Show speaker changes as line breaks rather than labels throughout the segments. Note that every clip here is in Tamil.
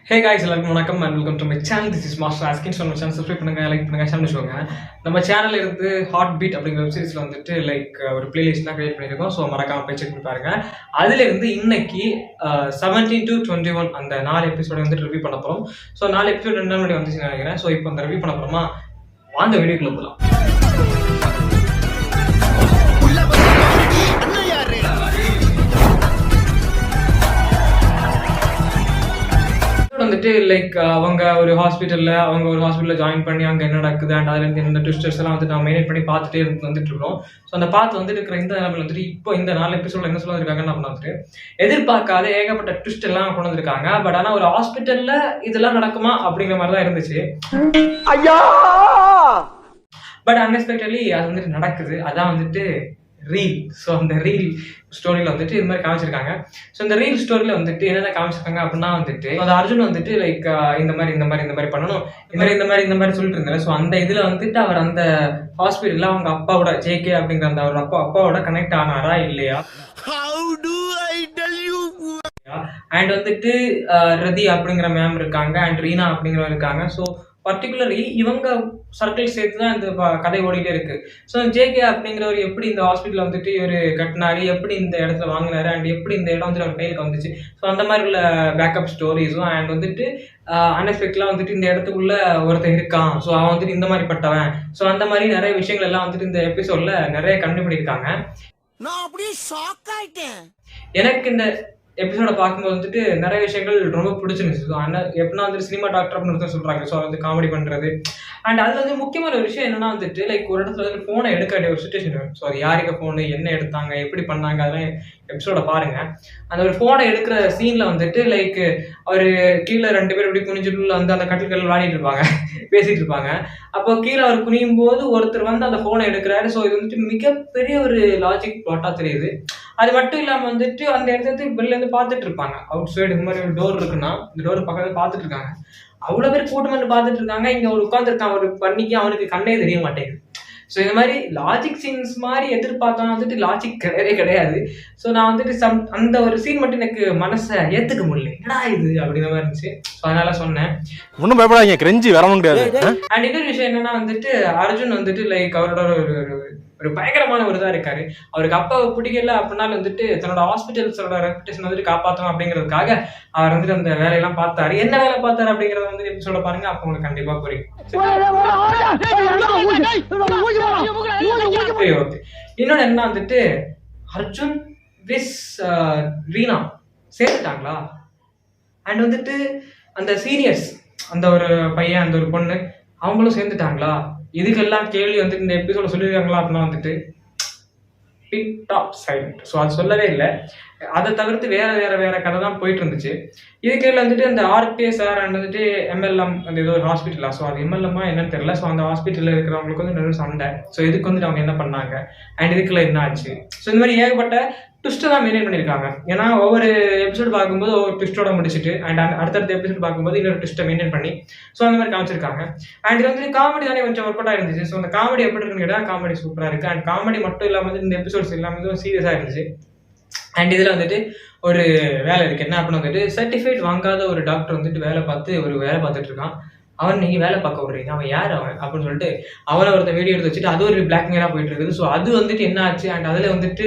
ஹே காய்ஸ், எல்லாருக்கும் வணக்கம் and welcome to my channel. This is master Askin. So நம்ம சேனல் சப்ஸ்கிரைப் பண்ணுங்க, லைக் பண்ணுங்க, ஷேர் பண்ணுங்க. நம்ம சேனல் இருந்து ஹார்ட் பீட் அப்படிங்கிற வெப் சீரிஸ்ல வந்துட்டு ஒரு பிளேலிஸ்ட்லாம் கிரியேட் பண்ணியிருக்கோம். ஸோ மறக்காம போய் செக் பண்ணி பாருங்க. அதுல இருந்து இன்னைக்கு 17 to 21 அந்த 4 எபிசோட வந்துட்டு ரிவ்யூ பண்ண போறோம். ஸோ 4 எபிசோட் 2 மணி வந்துச்சுன்னு நினைக்கிறேன். ஸோ இப்போ அந்த ரிவ்யூ பண்ண போறோமா, வாங்க வீடியோக்குள்ள போகலாம். வந்துட்டு அவங்க ஒரு ஹாஸ்பிட்டல்ல ஜாயின் பண்ணி அங்க என்ன நடக்குது அண்ட் அதுல இருந்து இந்த ட்விஸ்டர்ஸ் எல்லாம் வந்துட்டு நம்ம மெயின்டைன் பண்ணி பார்த்துட்டே வந்துட்டு இருக்கோம். ஸோ அந்த பார்த்து வந்துட்டு இருக்கிற இந்த நிலைமையில வந்துட்டு இப்போ இந்த 4 எபிசோட்ல என்ன சொல்ல இருக்காங்கன்னு நம்ம வந்துட்டு எதிர்பார்க்காத ஏகப்பட்ட ட்விஸ்ட் எல்லாம் கொண்டு வந்திருக்காங்க. பட் ஆனா ஒரு ஹாஸ்பிட்டல்ல இதெல்லாம் நடக்குமா அப்படிங்கிற மாதிரி தான் இருந்துச்சு. பட் அன்எக்ஸ்பெக்டட்லி அது வந்துட்டு நடக்குது. அதான் வந்துட்டு ரீல். ஸோ அந்த ரீல் ஸ்டோரியில் வந்துட்டு இது மாதிரி காமிச்சிருக்காங்க. ஸோ இந்த ரீல் ஸ்டோரியில் வந்துட்டு என்னென்ன காமிச்சிருக்காங்க அப்படின்னா வந்துட்டு அந்த அர்ஜுன் வந்துட்டு இந்த மாதிரி பண்ணணும், இந்த மாதிரி சொல்லிட்டு இருந்தாரு. ஸோ அந்த இதில் வந்துட்டு அவர் அந்த ஹாஸ்பிட்டலில் அவங்க அப்பாவோட ஜேகே அப்படிங்கிற அந்த அவர் அப்பாவோட கனெக்ட் ஆனாரா இல்லையா, அண்ட் வந்துட்டு ரதி அப்படிங்கிற மேம் இருக்காங்க அண்ட் ரீனா அப்படிங்கிறவங்க இருக்காங்க. ஸோ பர்டிகுலர்லி இவங்க சர்க்கிள் சேர்த்து தான் இந்த கதை ஓடிட்டே இருக்கு. ஸோ ஜேகே அப்படிங்கிறவர் எப்படி இந்த ஹாஸ்பிட்டல் வந்துட்டு இவர் கட்டினாரு, எப்படி இந்த இடத்துல வாங்கினாரு அண்ட் எப்படி இந்த இடம் வந்துட்டு அவர் கையிலுக்கு வந்துச்சு. ஸோ அந்த மாதிரி உள்ள பேக்கப் ஸ்டோரிஸும் அண்ட் வந்துட்டு அன்எக்ஸ்பெக்டெலாம் வந்துட்டு இந்த இடத்துக்குள்ள ஒருத்தர் இருக்கான், ஸோ அவன் வந்துட்டு இந்த மாதிரி பட்டவன். ஸோ அந்த மாதிரி நிறைய விஷயங்கள் எல்லாம் வந்துட்டு இந்த எபிசோட்ல நிறைய கண்டுபிடிக்காங்க. நான் அப்படியே ஷாக் ஆயிட்டேன். எனக்கு இந்த எபிசோட பார்க்கும்போது வந்துட்டு நிறைய விஷயங்கள் ரொம்ப பிடிச்சிருந்துச்சு. ஸோ எப்படின்னா வந்துட்டு சினிமா டாக்டர் அப்படின்னு சொல்றாங்க. ஸோ வந்து காமெடி பண்றது அண்ட் அதுல வந்து முக்கியமான ஒரு விஷயம் என்னன்னா வந்துட்டு ஒரு இடத்துல வந்து ஃபோனை எடுக்க வேண்டிய ஒரு சுச்சுவேஷன் வரும். ஸோ அது யாருக்கு ஃபோனு, என்ன எடுத்தாங்க, எப்படி பண்ணாங்க, அதெல்லாம் எபிசோட பாருங்க. அந்த ஒரு ஃபோனை எடுக்கிற சீன்ல வந்துட்டு அவரு கீழே 2 பேர் இப்படி குனிஞ்சுட்டு வந்து அந்த கட்டில்கள் விளையாடிட்டு இருப்பாங்க, பேசிட்டு இருப்பாங்க. அப்போ கீழே அவர் குனியும் போது ஒருத்தர் வந்து அந்த ஃபோனை எடுக்கிறாரு. ஸோ இது வந்துட்டு மிகப்பெரிய ஒரு லாஜிக் பிளாட்டா தெரியுது. அது மட்டும் இல்லாம வந்துட்டு அந்த இடத்துல வெளில இருந்து பார்த்துட்டு இருப்பாங்க. அவுட் சைடு இந்த மாதிரி ஒரு டோர் இருக்குன்னா இந்த டோர் பக்கத்துல பார்த்துட்டு இருக்காங்க. அவ்வளவு பேர் கூட்டம் வந்து பார்த்துட்டு இருக்காங்க. இங்க ஒரு உட்காந்துருக்கான் ஒரு பண்ணிக்கு, அவனுக்கு கண்ணே தெரிய மாட்டேங்குது. ஸோ இந்த மாதிரி லாஜிக் சீன்ஸ் மாதிரி எதிர்பார்த்தா வந்துட்டு லாஜிக் கிடையவே கிடையாது. ஸோ நான் வந்துட்டு அந்த ஒரு சீன் மட்டும் எனக்கு மனசை ஏத்துக்க முடியல, என்னடா இது அப்படிங்கிற மாதிரி இருந்துச்சு. ஸோ அதனால சொன்னேன், ஒன்றும் பயப்படாதீங்க, கிரெஞ்சி வர முடியாது. அண்ட் இன்னொரு விஷயம் என்னன்னா வந்துட்டு அர்ஜுன் வந்துட்டு அவரோட ஒரு பயங்கரமான ஒரு இதா இருக்காரு. அவருக்கு அப்பாவை பிடிக்கல அப்படின்னாலும் வந்துட்டு தன்னோட ஹாஸ்பிட்டல்ஸோட ரெப்புடேஷன் வந்துட்டு காப்பாற்றணும் அப்படிங்கிறதுக்காக அவர் வந்துட்டு அந்த வேலையெல்லாம் பார்த்தாரு. என்ன வேலை பார்த்தாரு அப்படிங்கறத வந்து எபிசோட பாருங்க, அப்ப உங்களுக்கு கண்டிப்பா புரியும். ஓகே, இன்னொன்னு என்ன வந்துட்டு அர்ஜுன் விஸ் ரீனா சேர்த்துட்டாங்களா அண்ட் வந்துட்டு அந்த சீனியர்ஸ் அந்த ஒரு பையன் அந்த ஒரு பொண்ணு அவங்களும் சேர்ந்துட்டாங்களா, இதுக்கெல்லாம் கேள்வி வந்துட்டு இந்த எபிசோட சொல்லியிருக்காங்களா அப்படின்னா வந்துட்டு பிக் டாப் சைலண்ட். ஸோ அது சொல்லவே இல்லை. அதை தவிர்த்து வேற கதை தான் போயிட்டு இருந்துச்சு. இதுக்கேல வந்துட்டு அந்த ஆர்கே சார் அண்ட் வந்துட்டு எம்எல்எம் அந்த ஏதோ ஒரு ஹாஸ்பிட்டலா, ஸோ அது எம்எல்எம்மா என்னன்னு தெரியல. ஸோ அந்த ஹாஸ்பிட்டலில் இருக்கிறவங்களுக்கு வந்து நிறைய சண்டை. ஸோ இதுக்கு வந்துட்டு அவங்க என்ன பண்ணாங்க அண்ட் இதுக்குள்ள என்ன ஆச்சு. ஸோ இந்த மாதிரி ஏகப்பட்ட ட்விஸ்ட்டை தான் மெயின்டைன் பண்ணியிருக்காங்க. ஏன்னா ஒவ்வொரு எபிசோடு பார்க்கும்போது ஒவ்வொரு ட்விஸ்டோட முடிச்சுட்டு அண்ட் அடுத்தடுத்த எபிசோட் பார்க்கும்போது இன்னொரு ட்விஸ்ட்டை மெயின்டைன் பண்ணி ஸோ அந்த மாதிரி காமிச்சிருக்காங்க. அண்ட் இது வந்து காமெடி தானே கொஞ்சம் ஒர்க் அவுட் இருந்துச்சு. ஸோ அந்த காமெடி எப்படி இருக்குன்னு கேட்டால் காமெடி சூப்பராக இருக்கு. அண்ட் காமெடி மட்டும் இல்லாமல் இந்த எபிசோட்ஸ் எல்லாமே சீரியஸாக இருந்துச்சு. அண்ட் இதில் வந்துட்டு ஒரு வேலை இருக்கு. என்ன அப்படின்னு வந்துட்டு சர்டிஃபிகேட் வாங்காத ஒரு டாக்டர் வந்துட்டு வேலை பார்த்துட்டு இருக்கான். அவன் நீங்க வேலை பார்க்க விடுறீங்க, அவன் யார் அவன் அப்படின்னு சொல்லிட்டு அவரை ஒருத்த வீடியோ எடுத்து வச்சுட்டு அது ஒரு பிளாக்மெயிலா போயிட்டு இருக்குது. ஸோ அது வந்துட்டு என்ன ஆச்சு அண்ட் அதுல வந்துட்டு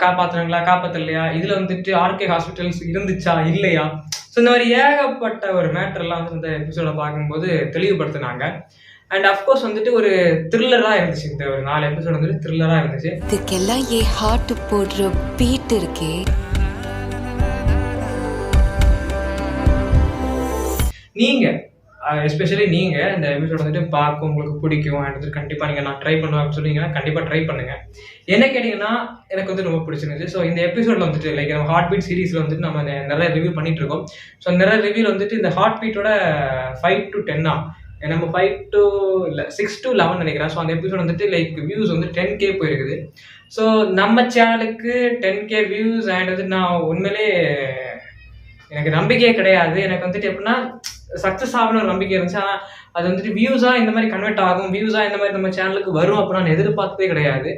காப்பாத்துறாங்களா காப்பாத்தலையா, இதுல வந்துட்டு ஆர்கே ஹாஸ்பிட்டல்ஸ் இருந்துச்சா இல்லையா. ஸோ இந்த மாதிரி ஏகப்பட்ட ஒரு மேட்டர் எல்லாம் வந்து இந்த எபிசோட பார்க்கும்போது தெளிவுபடுத்தினாங்க. அண்ட் அஃப்கோர்ஸ் வந்துட்டு ஒரு த்ரில்லரா இருந்துச்சு. இந்த ஒரு 4 எபிசோட் வந்துட்டு த்ரில்லரா இருந்துச்சு.
இதுக்கெல்லாம் ஏ ஹார்ட் போடுற பீட் இருக்கே.
நீங்க எஸ்பெஷலி நீங்க இந்த எபிசோட் வந்துட்டு பார்க்க உங்களுக்கு பிடிக்கும் அண்ட் வந்துட்டு கண்டிப்பா நீங்க நான் ட்ரை பண்ணுவேன் அப்படின்னு சொன்னீங்கன்னா கண்டிப்பா ட்ரை பண்ணுங்க. என்ன கேட்டீங்கன்னா எனக்கு வந்து ரொம்ப பிடிச்சிருந்துச்சு. ஸோ இந்த எபிசோட்ல வந்துட்டு நம்ம ஹார்ட் பீட் சீரீஸ்ல வந்துட்டு நம்ம நிறைய ரிவ்யூ பண்ணிட்டு இருக்கோம். ஸோ நிறைய ரிவ்யூல வந்துட்டு இந்த ஹார்ட் பீட்டோட 5 to 10 நம்ம 5 to 6 to 11 நினைக்கிறேன். ஸோ அந்த எபிசோட் வந்துட்டு வியூஸ் வந்து 10K போயிருக்குது. ஸோ நம்ம சேனலுக்கு 10K வியூஸ் அண்ட் வந்துட்டு நான் உண்மையிலே எனக்கு நம்பிக்கையே கிடையாது. எனக்கு வந்துட்டு எப்படின்னா சக்ஸஸ் ஆகணும் ஒரு நம்பிக்கை இருந்துச்சு. ஆனால் அது வந்துட்டு வியூஸாக இந்த மாதிரி கன்வெர்ட் ஆகும், வியூஸாக இந்த மாதிரி நம்ம சேனலுக்கு வரும் அப்படின்னு நான் எதிர்பார்த்ததே கிடையாது.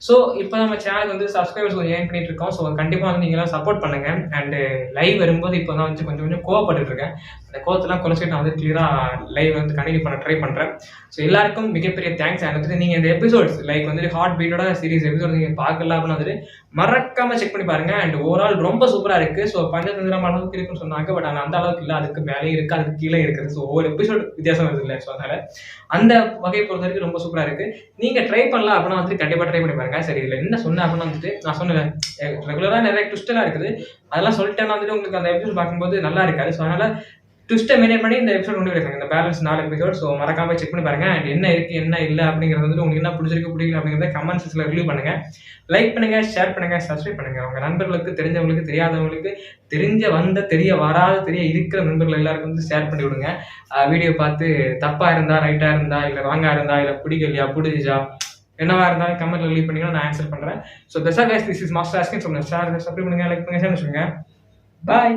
ஸோ இப்போ நம்ம சேனலுக்கு வந்து சப்ஸ்கிரைபர்ஸ் கொஞ்சம் ஏர்ன் பண்ணிட்டு இருக்கோம். ஸோ கண்டிப்பாக வந்து நீங்களாம் சப்போர்ட் பண்ணுங்க. அண்டு லைவ் வரும்போது இப்போ தான் வந்து கொஞ்சம் கொஞ்சம் கோவப்பட்டு இருக்கேன். அந்த கோவத்தெல்லாம் குறைச்சிட்டு நான் வந்து கிளியராக லைவ் வந்து கண்டினியூ பண்ண ட்ரை பண்ணுறேன். ஸோ எல்லாருக்கும் மிகப்பெரிய தேங்க்ஸ். அண்ட் வந்துட்டு நீங்கள் இந்த எபிசோட்ஸ் லைக் வந்துட்டு ஹார்ட் பீட்டோட சீரிஸ் எபிசோட் நீங்கள் பார்க்கல அப்படின்னு வந்துட்டு மறக்காம செக் பண்ணி பாருங்க. அண்ட் ஓவரால் ரொம்ப சூப்பராக இருக்கு. ஸோ பஞ்சதந்திரம் அளவுக்கு இருக்குன்னு சொன்னாங்க, பட் ஆனால் அந்த அளவுக்கு இல்லை, அதுக்கு மேலே இருக்கு, அதுக்கு கீழே இருக்குது. ஸோ ஒவ்வொரு எபிசோட் வித்தியாசம் வருது இல்லை. ஸோ அதனால அந்த வகையை பொறுத்த வரைக்கும் ரொம்ப சூப்பராக இருக்கு. நீங்கள் ட்ரை பண்ணலாம் அப்படின்னா வந்துட்டு கண்டிப்பாக ட்ரை பண்ணி பாருங்க. சரி, இதில் என்ன சொன்னேன் அப்படின்னு வந்துட்டு நான் சொன்னேன் ரெகுலராக நிறைய ட்விஸ்டெல்லாம் இருக்குது, அதெல்லாம் சொல்லிட்டேன்னா வந்துட்டு உங்களுக்கு அந்த எபிசோட் பார்க்கும்போது நல்லா இருக்காது. ஸோ அதனால ட்விஸ்ட்டை மெயின்டைன் பண்ணி இந்த எபிசோட் கொண்டு போயிருக்காங்க, இந்த பேலன்ஸ் 4 எபிசோட். ஸோ மறக்காம செக் பண்ணி பாருங்க. அண்ட் என்ன இருக்கு என்ன இல்லை அப்படிங்கிறது வந்துட்டு உங்களுக்கு என்ன பிடிச்சிருக்கு பிடிக்கல அப்படிங்கிறத கமெண்ட் செக்ஷனில் ரிவ்யூ பண்ணுங்க. லைக் பண்ணுங்க, ஷேர் பண்ணுங்க, சப்ஸ்கிரைப் பண்ணுங்க. உங்க நண்பர்களுக்கு, தெரிஞ்சவங்களுக்கு, தெரியாதவங்களுக்கு, தெரிய வராத தெரிய இருக்கிற நண்பர்கள் எல்லாருக்கும் வந்து ஷேர் பண்ணி விடுங்க. வீடியோ பார்த்து தப்பா இருந்தா, ரைட்டா இருந்தா, இல்லை ராங்கா இருந்தா, இல்லை பிடிக்கலையா பிடிச்சா என்னவா இருந்தாலும் கமெண்ட்ல லீவ் பண்ணீங்கன்னா நான் ஆன்சர் பண்றேன். So this is master Askin. Share subscribe பண்ணுங்க, லைக் பண்ணுங்க, ஷேர் பண்ணுங்க. பாய்.